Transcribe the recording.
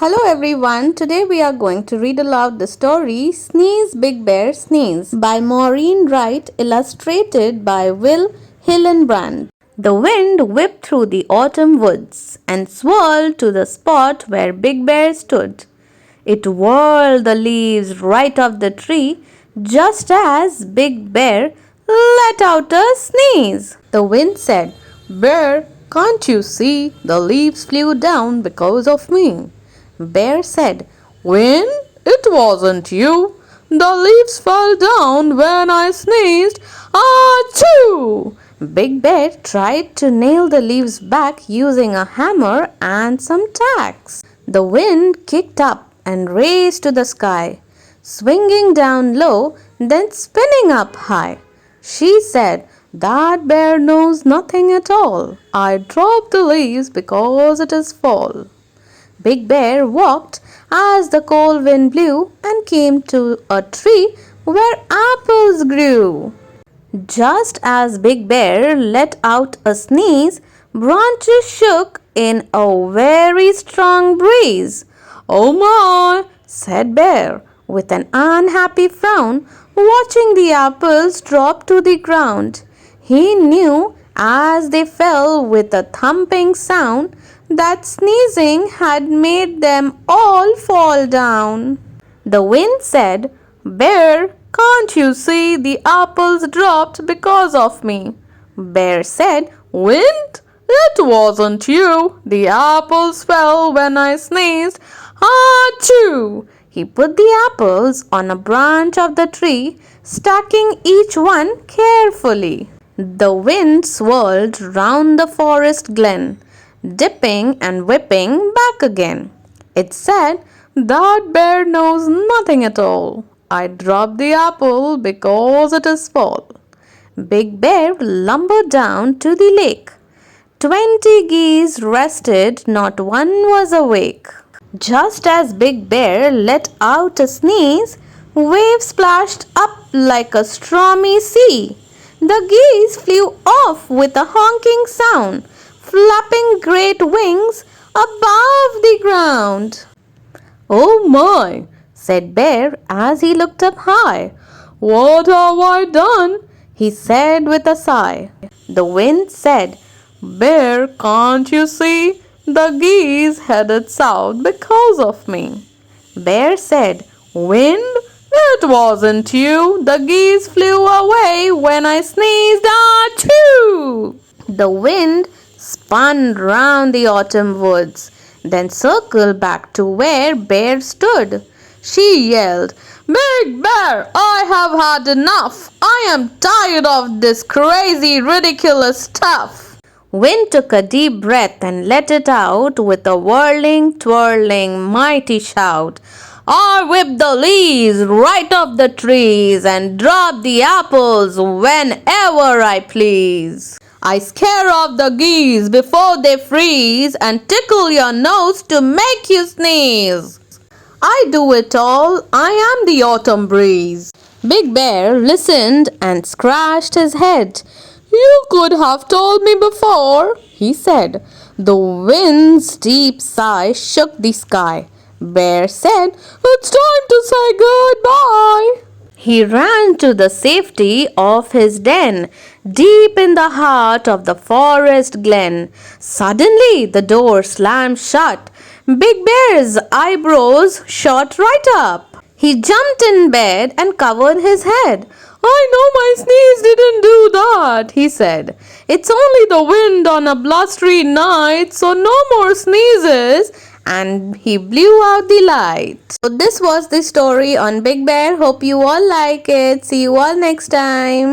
Hello everyone, today we are going to read aloud the story Sneeze Big Bear Sneeze by Maureen Wright, illustrated by Will Hillenbrand. The wind whipped through the autumn woods and swirled to the spot where Big Bear stood. It whirled the leaves right off the tree just as Big Bear let out a sneeze. The wind said, "Bear, can't you see the leaves flew down because of me?" Bear said, "Wind, it wasn't you. The leaves fell down when I sneezed. Achoo!" Big Bear tried to nail the leaves back using a hammer and some tacks. The wind kicked up and raced to the sky, swinging down low, then spinning up high. She said, "That bear knows nothing at all. I dropped the leaves because it is fall." Big Bear walked as the cold wind blew and came to a tree where apples grew. Just as Big Bear let out a sneeze, branches shook in a very strong breeze. "Oh my!" said Bear, with an unhappy frown, watching the apples drop to the ground. He knew as they fell with a thumping sound that sneezing had made them all fall down. The wind said, "Bear, can't you see the apples dropped because of me?" Bear said, "Wind, it wasn't you. The apples fell when I sneezed. Achoo!" He put the apples on a branch of the tree, stacking each one carefully. The wind swirled round the forest glen, dipping and whipping back again. It said, "That bear knows nothing at all. I dropped the apple because it is fall." Big Bear lumbered down to the lake. 20 geese rested, not one was awake. Just as Big Bear let out a sneeze, waves splashed up like a stormy sea. The geese flew off with a honking sound, flapping great wings above the ground. "Oh my!" said Bear as he looked up high. "What have I done?" he said with a sigh. The wind said, "Bear, can't you see? The geese headed south because of me." Bear said, "Wind, it wasn't you. The geese flew away when I sneezed. Achoo!" The wind spun round the autumn woods, then circled back to where Bear stood. She yelled, "Big Bear, I have had enough. I am tired of this crazy, ridiculous stuff." Wind took a deep breath and let it out with a whirling, twirling, mighty shout. "I whip the leaves right off the trees and drop the apples whenever I please. I scare off the geese before they freeze and tickle your nose to make you sneeze. I do it all. I am the autumn breeze." Big Bear listened and scratched his head. "You could have told me before," he said. The wind's deep sigh shook the sky. Bear said, "It's time to say goodbye." He ran to the safety of his den, deep in the heart of the forest glen. Suddenly the door slammed shut. Big Bear's eyebrows shot right up. He jumped in bed and covered his head. "I know my sneeze didn't do that," he said. "It's only the wind on a blustery night, so no more sneezes." And he blew out the light. So this was the story on Big Bear. Hope you all like it. See you all next time.